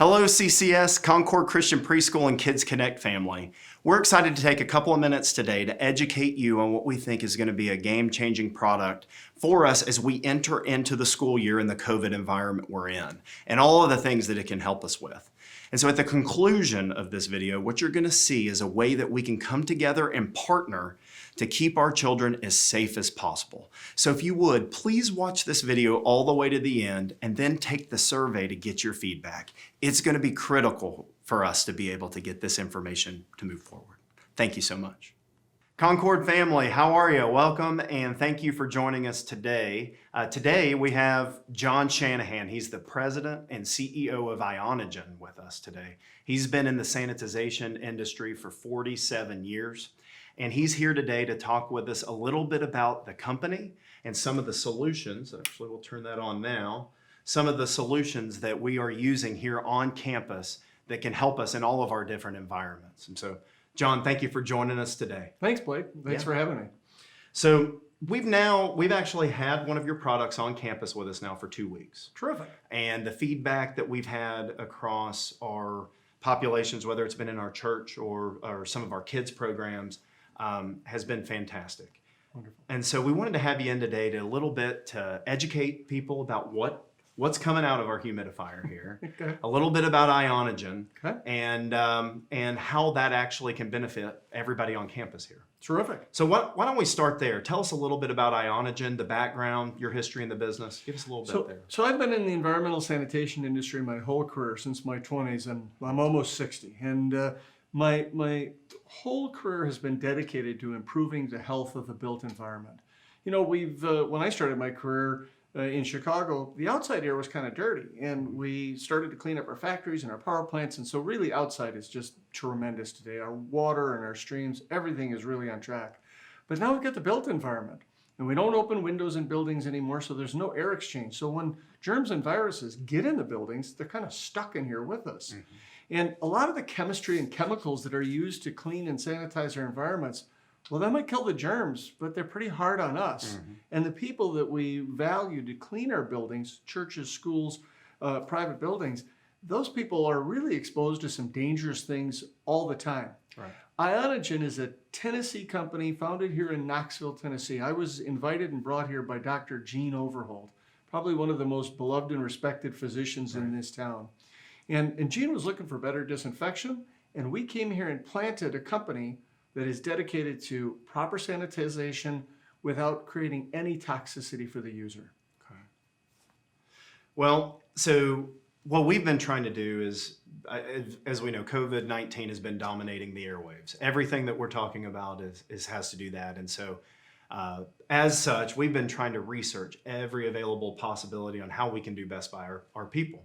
Hello, CCS, Concord Christian Preschool and Kids Connect family. We're excited to take a couple of minutes today to educate you on what we think is going to be a game-changing product for us as we enter into the school year in the COVID environment we're in, and all of the things that it can help us with. And so at the conclusion of this video, what you're going to see is a way that we can come together and partner to keep our children as safe as possible. So if you would, please watch this video all the way to the end and then take the survey to get your feedback. It's going to be critical for us to be able to get this information to move forward. Thank you so much. Concord family, how are you? Welcome and thank you for joining us today. Today we have John Shanahan. He's the president and CEO of Ionogen with us today. He's been in the sanitization industry for 47 years. And he's here today to talk with us a little bit about the company and some of the solutions. Actually, we'll turn that on now. Some of the solutions that we are using here on campus that can help us in all of our different environments. And so, John, thank you for joining us today. Thanks, Blake. Thanks for having me. So we've actually had one of your products on campus with us now for 2 weeks. Terrific. And the feedback that we've had across our populations, whether it's been in our church or some of our kids programs, has been fantastic. Wonderful. And so we wanted to have you in today to educate people about what's coming out of our humidifier here, Okay. a little bit about Ionogen, Okay. and how that actually can benefit everybody on campus here. Terrific. So why don't we start there? Tell us a little bit about Ionogen, the background, your history in the business. Give us a little bit there. So I've been in the environmental sanitation industry my whole career since my 20s, and I'm almost 60. And my whole career has been dedicated to improving the health of the built environment. You know, when I started my career in Chicago, the outside air was kind of dirty, and we started to clean up our factories and our power plants, and so really outside is just tremendous today. Our water and our streams, everything is really on track. But now we've got the built environment, and we don't open windows in buildings anymore, so there's no air exchange. So when germs and viruses get in the buildings, they're kind of stuck in here with us. Mm-hmm. And a lot of the chemistry and chemicals that are used to clean and sanitize our environments, well, that might kill the germs, but they're pretty hard on us. Mm-hmm. And the people that we value to clean our buildings, churches, schools, private buildings, those people are really exposed to some dangerous things all the time. Right. Ionogen is a Tennessee company founded here in Knoxville, Tennessee. I was invited and brought here by Dr. Gene Overholt, probably one of the most beloved and respected physicians in this town. And Gene was looking for better disinfection, and we came here and planted a company that is dedicated to proper sanitization without creating any toxicity for the user. Okay. Well, so what we've been trying to do is, as we know, COVID-19 has been dominating the airwaves. Everything that we're talking about has to do that. And so as such, we've been trying to research every available possibility on how we can do best by our people.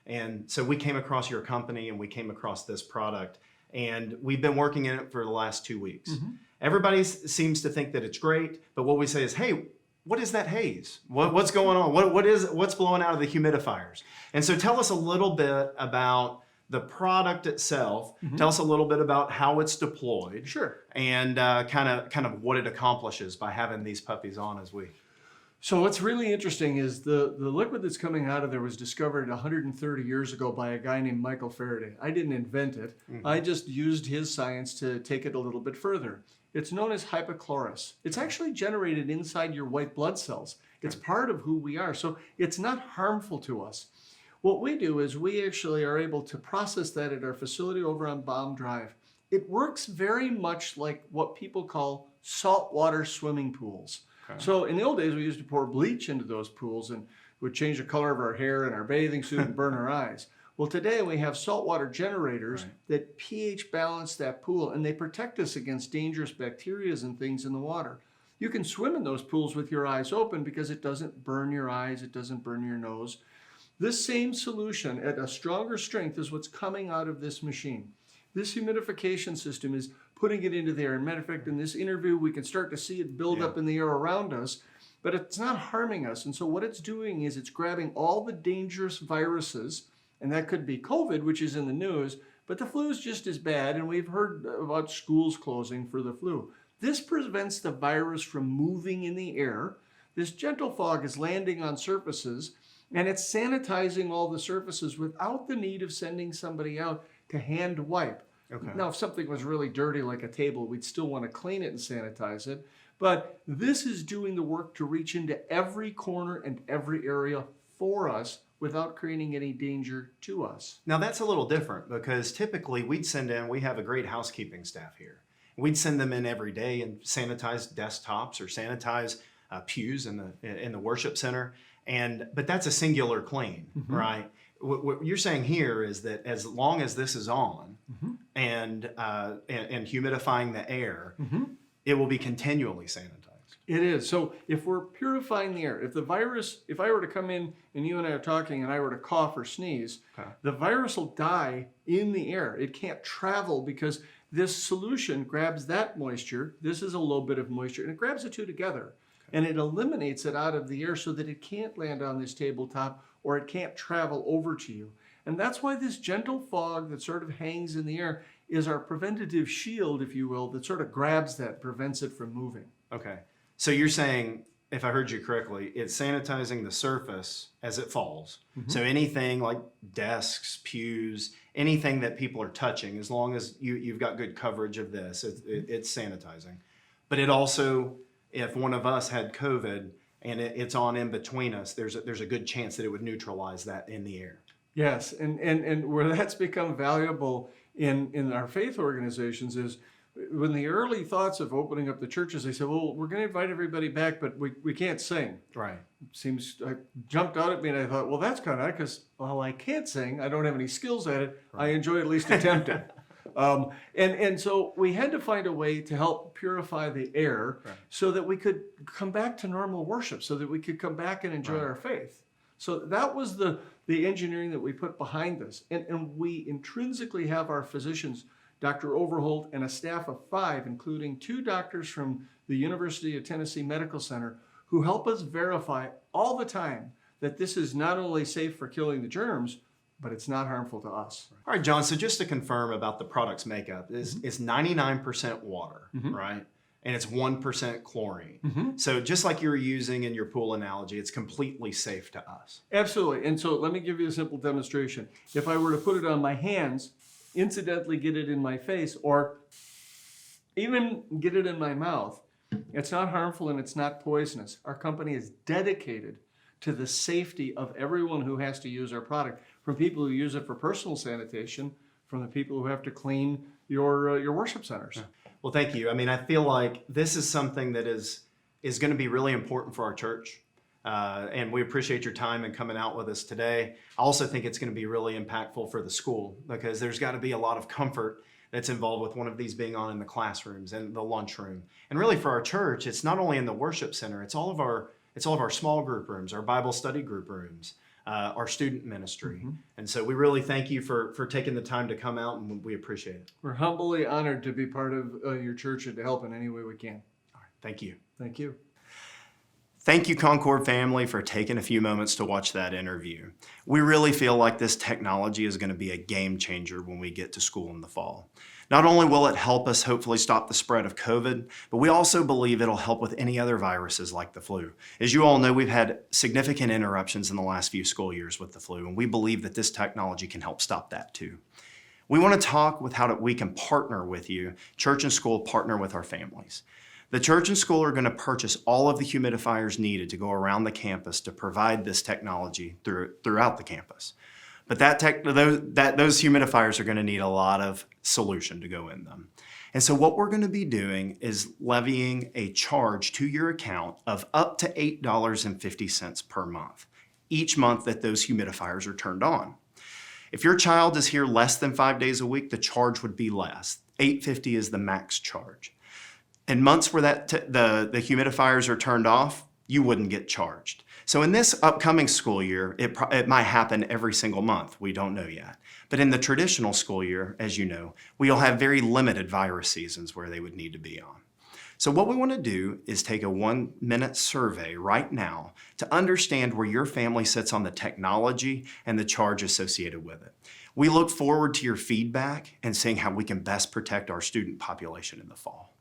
And so we came across your company and we came across this product, and we've been working in it for the last 2 weeks. Mm-hmm. Everybody seems to think that it's great, but what we say is, hey, what is that haze? What's going on? What's blowing out of the humidifiers? And so tell us a little bit about the product itself. Mm-hmm. Tell us a little bit about how it's deployed. Sure. And kind of what it accomplishes by having these puppies on as we. So what's really interesting is the liquid that's coming out of there was discovered 130 years ago by a guy named Michael Faraday. I didn't invent it. Mm-hmm. I just used his science to take it a little bit further. It's known as hypochlorous. It's actually generated inside your white blood cells. It's part of who we are, so it's not harmful to us. What we do is we actually are able to process that at our facility over on Baum Drive. It works very much like what people call saltwater swimming pools. Okay. So in the old days, we used to pour bleach into those pools and would change the color of our hair and our bathing suit and burn our eyes. Well, today we have saltwater generators that pH balance that pool, and they protect us against dangerous bacteria and things in the water. You can swim in those pools with your eyes open because it doesn't burn your eyes, it doesn't burn your nose. This same solution at a stronger strength is what's coming out of this machine. This humidification system is putting it into the air. As a matter of fact, in this interview, we can start to see it build up in the air around us, but it's not harming us. And so what it's doing is it's grabbing all the dangerous viruses, and that could be COVID, which is in the news, but the flu is just as bad, and we've heard about schools closing for the flu. This prevents the virus from moving in the air. This gentle fog is landing on surfaces, And it's sanitizing all the surfaces without the need of sending somebody out to hand wipe. Okay. Now, if something was really dirty like a table, we'd still want to clean it and sanitize it. But this is doing the work to reach into every corner and every area for us without creating any danger to us. Now that's a little different because typically we have a great housekeeping staff here. We'd send them in every day and sanitize desktops or sanitize pews in the worship center. But that's a singular clean, right? What you're saying here is that as long as this is on and humidifying the air, it will be continually sanitized. It is. So if we're purifying the air, if I were to come in and you and I are talking and I were to cough or sneeze, the virus will die in the air. It can't travel because this solution grabs that moisture. This is a low bit of moisture, and it grabs the two together. And it eliminates it out of the air so that it can't land on this tabletop or it can't travel over to you. And that's why this gentle fog that sort of hangs in the air is our preventative shield, if you will, that sort of grabs that, prevents it from moving. Okay. So you're saying, if I heard you correctly, it's sanitizing the surface as it falls. So anything like desks, pews, anything that people are touching, as long as you've got good coverage of this, it's sanitizing. But it also, if one of us had COVID and it's on in between us, there's a good chance that it would neutralize that in the air. Yes, and where that's become valuable in our faith organizations is when the early thoughts of opening up the churches, they said, well, we're going to invite everybody back, but we can't sing. Right. I jumped out at me and I thought, well, that's kind of because, well, I can't sing. I don't have any skills at it. Right. I enjoy at least attempting. And so we had to find a way to help purify the air so that we could come back to normal worship, so that we could come back and enjoy our faith. So that was the engineering that we put behind this. And we intrinsically have our physicians, Dr. Overholt, and a staff of 5, including 2 doctors from the University of Tennessee Medical Center, who help us verify all the time that this is not only safe for killing the germs, but it's not harmful to us. All right, John, so just to confirm about the product's makeup, it's 99% water, right? And it's 1% chlorine. So just like you were using in your pool analogy, it's completely safe to us. Absolutely. And so let me give you a simple demonstration. If I were to put it on my hands, incidentally get it in my face, or even get it in my mouth, it's not harmful and it's not poisonous. Our company is dedicated to the safety of everyone who has to use our product, from people who use it for personal sanitation, from the people who have to clean your worship centers. Well, thank you. I mean, I feel like this is something that is going to be really important for our church. And we appreciate your time and coming out with us today. I also think it's going to be really impactful for the school, because there's got to be a lot of comfort that's involved with one of these being on in the classrooms and the lunchroom. And really for our church, it's not only in the worship center, it's all of our small group rooms, our Bible study group rooms, our student ministry. And so we really thank you for taking the time to come out, and we appreciate it. We're humbly honored to be part of your church and to help in any way we can. All right, thank you. Thank you. Thank you, Concord family, for taking a few moments to watch that interview. We really feel like this technology is going to be a game changer when we get to school in the fall. Not only will it help us hopefully stop the spread of COVID, but we also believe it'll help with any other viruses like the flu. As you all know, we've had significant interruptions in the last few school years with the flu, and we believe that this technology can help stop that too. We want to talk with how we can partner with you, church and school partner with our families. The church and school are going to purchase all of the humidifiers needed to go around the campus to provide this technology throughout the campus. But those humidifiers are going to need a lot of solution to go in them. And so what we're going to be doing is levying a charge to your account of up to $8.50 per month, each month that those humidifiers are turned on. If your child is here less than 5 days a week, the charge would be less. $8.50 is the max charge. In months where the humidifiers are turned off, you wouldn't get charged. So in this upcoming school year, it might happen every single month. We don't know yet. But in the traditional school year, as you know, we'll have very limited virus seasons where they would need to be on. So what we want to do is take a 1-minute survey right now to understand where your family sits on the technology and the charge associated with it. We look forward to your feedback and seeing how we can best protect our student population in the fall.